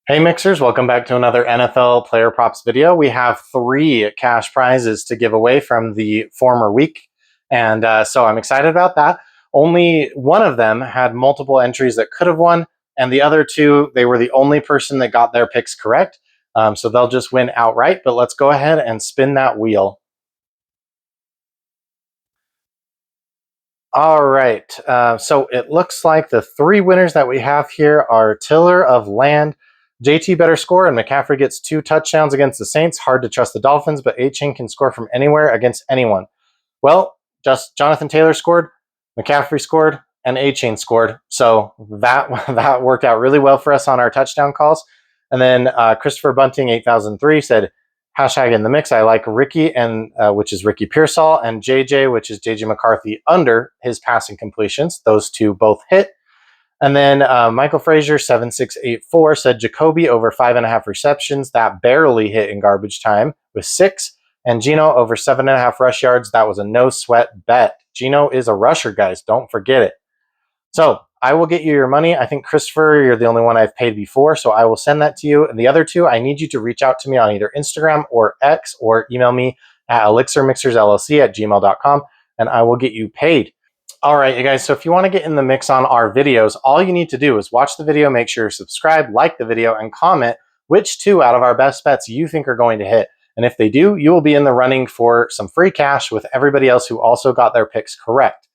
Hey Mixers, welcome back to another NFL player props video. We have 3 cash prizes to give away from the former week, and so I'm excited about that. Only one of them had multiple entries that could have won, and the other 2, they were the only person that got their picks correct, so they'll just win outright. But let's go ahead and spin that wheel. All right, so it looks like the 3 winners that we have here are Tiller of Land, JT better score, and McCaffrey gets 2 touchdowns against the Saints. Hard to trust the Dolphins, but A-Chain can score from anywhere against anyone. Well, just Jonathan Taylor scored, McCaffrey scored, and A-Chain scored. So that worked out really well for us on our touchdown calls. And then Christopher Bunting 8003 said, hashtag in the mix. I like Ricky, and which is Ricky Pearsall, and JJ, which is JJ McCarthy, under his passing completions. Those 2 both hit. And then Michael Frazier 7684 said Jacoby over 5.5 receptions. That barely hit in garbage time with 6. And Gino over 7.5 rush yards. That was a no sweat bet. Gino is a rusher, guys. Don't forget it. So I will get you your money. I think, Christopher, you're the only one I've paid before, so I will send that to you. And the other 2, I need you to reach out to me on either Instagram or X, or email me at elixirmixersllc@gmail.com, and I will get you paid. All right, you guys, so if you want to get in the mix on our videos, all you need to do is watch the video, make sure you're subscribed, like the video, and comment which 2 out of our best bets you think are going to hit. And if they do, you will be in the running for some free cash with everybody else who also got their picks correct.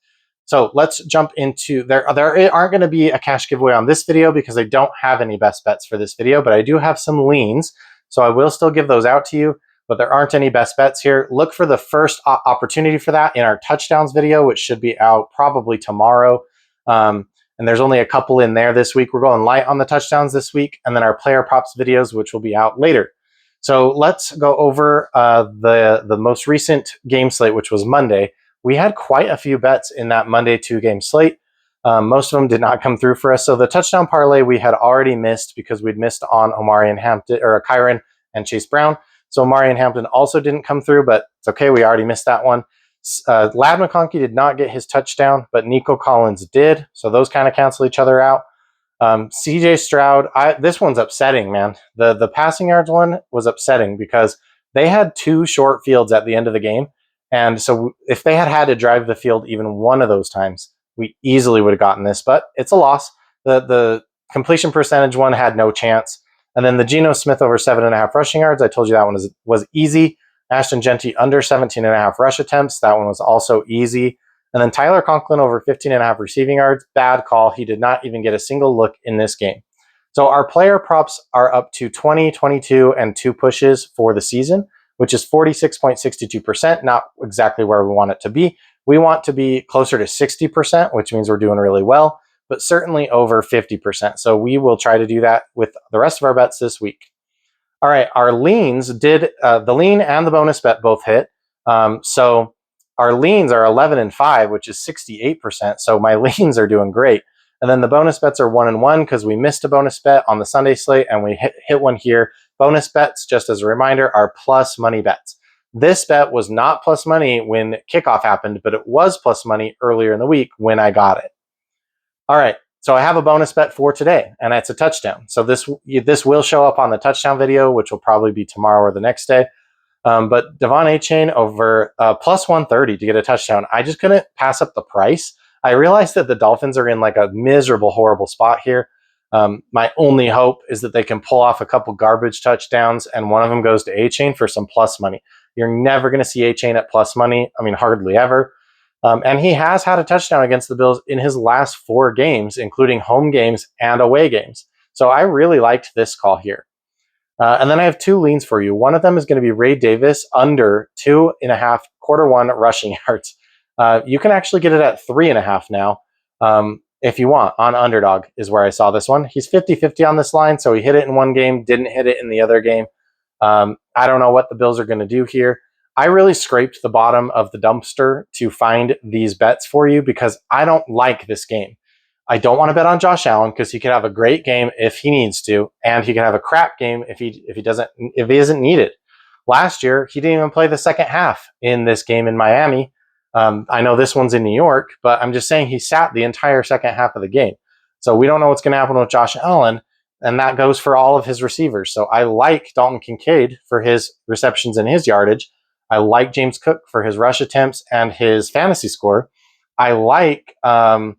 So let's jump into, there aren't going to be a cash giveaway on this video because I don't have any best bets for this video, but I do have some leans. So I will still give those out to you, but there aren't any best bets here. Look for the first opportunity for that in our touchdowns video, which should be out probably tomorrow. And there's only a couple in there this week. We're going light on the touchdowns this week, and then our player props videos, which will be out later. So let's go over the most recent game slate, which was Monday. We had quite a few bets in that Monday 2-game slate. Most of them did not come through for us. So the touchdown parlay we had already missed because we'd missed on Omari and Hampton, or Kyron and Chase Brown. So Omari and Hampton also didn't come through, but it's okay. We already missed that one. Lad McConkey did not get his touchdown, but Nico Collins did. So those kind of cancel each other out. CJ Stroud, this one's upsetting, man. The passing yards one was upsetting because they had 2 short fields at the end of the game. And so if they had to drive the field even one of those times, we easily would have gotten this, but it's a loss. The completion percentage one had no chance. And then the Geno Smith over 7.5 rushing yards, I told you that one was easy. Ashton Genty under 17.5 rush attempts, that one was also easy. And then Tyler Conklin over 15.5 receiving yards, bad call. He did not even get a single look in this game. So our player props are up to 20, 22, and 2 pushes for the season, which is 46.62%, not exactly where we want it to be. We want to be closer to 60%, which means we're doing really well, but certainly over 50%. So we will try to do that with the rest of our bets this week. All right, our leans did, the lean and the bonus bet both hit. So our leans are 11 and 5, which is 68%. So my leans are doing great. And then the bonus bets are 1 and 1 because we missed a bonus bet on the Sunday slate and we hit one here. Bonus bets, just as a reminder, are plus money bets. This bet was not plus money when kickoff happened, but it was plus money earlier in the week when I got it. All right, so I have a bonus bet for today, and it's a touchdown. So this will show up on the touchdown video, which will probably be tomorrow or the next day. But Devon A-Chain over plus 130 to get a touchdown. I just couldn't pass up the price. I realized that the Dolphins are in like a miserable, horrible spot here. My only hope is that they can pull off a couple garbage touchdowns and one of them goes to A-Chain for some plus money. You're never going to see A-Chain at plus money. I mean, hardly ever. And he has had a touchdown against the Bills in his last 4 games, including home games and away games. So I really liked this call here. And then I have 2 leans for you. One of them is going to be Ray Davis under 2.5 quarter 1 rushing yards. You can actually get it at 3.5 now. If you want, on underdog is where I saw this one. He's 50-50 on this line, so he hit it in one game, didn't hit it in the other game. I don't know what the Bills are going to do here. I really scraped the bottom of the dumpster to find these bets for you because I don't like this game. I don't want to bet on Josh Allen because he could have a great game if he needs to, and he can have a crap game if he isn't needed. Last year, he didn't even play the second half in this game in Miami. I know this one's in New York, but I'm just saying he sat the entire second half of the game. So we don't know what's going to happen with Josh Allen. And that goes for all of his receivers. So I like Dalton Kincaid for his receptions and his yardage. I like James Cook for his rush attempts and his fantasy score. I like Khalil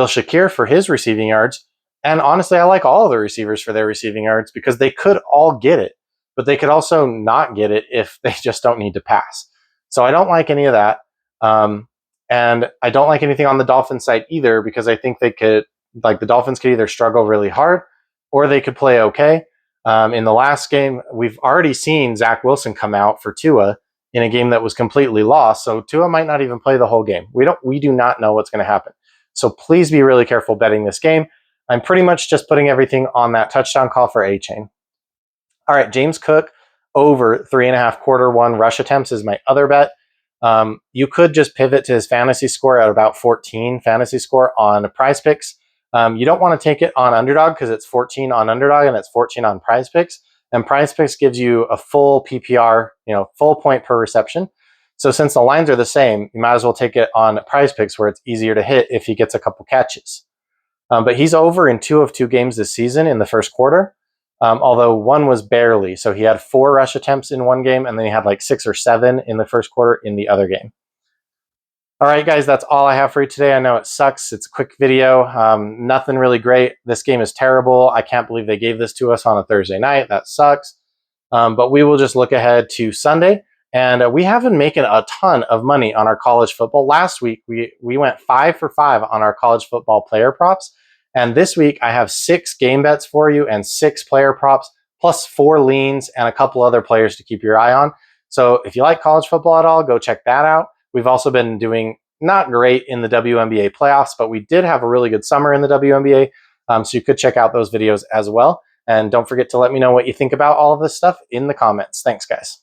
Shakir for his receiving yards. And honestly, I like all of the receivers for their receiving yards because they could all get it, but they could also not get it if they just don't need to pass. So I don't like any of that. And I don't like anything on the Dolphins side either because I think they could, like the Dolphins could either struggle really hard or they could play okay. In the last game, we've already seen Zach Wilson come out for Tua in a game that was completely lost. So Tua might not even play the whole game. We do not know what's going to happen. So please be really careful betting this game. I'm pretty much just putting everything on that touchdown call for A-Chain. All right, James Cook over 3.5 quarter one rush attempts is my other bet. You could just pivot to his fantasy score at about 14 fantasy score on Prize Picks. You don't want to take it on Underdog because it's 14 on Underdog and it's 14 on Prize Picks. And Prize Picks gives you a full PPR, full point per reception. So since the lines are the same, you might as well take it on Prize Picks where it's easier to hit if he gets a couple catches. But he's over in 2 of 2 games this season in the first quarter, although one was barely. So he had 4 rush attempts in one game, and then he had like 6 or 7 in the first quarter in the other game. All right, guys, that's all I have for you today. I know it sucks. It's a quick video. Nothing really great. This game is terrible. I can't believe they gave this to us on a Thursday night. That sucks. But we will just look ahead to Sunday. And we have been making a ton of money on our college football. Last week, we went 5 for 5 on our college football player props. And this week, I have 6 game bets for you and 6 player props, plus 4 leans and a couple other players to keep your eye on. So if you like college football at all, go check that out. We've also been doing not great in the WNBA playoffs, but we did have a really good summer in the WNBA. So you could check out those videos as well. And don't forget to let me know what you think about all of this stuff in the comments. Thanks, guys.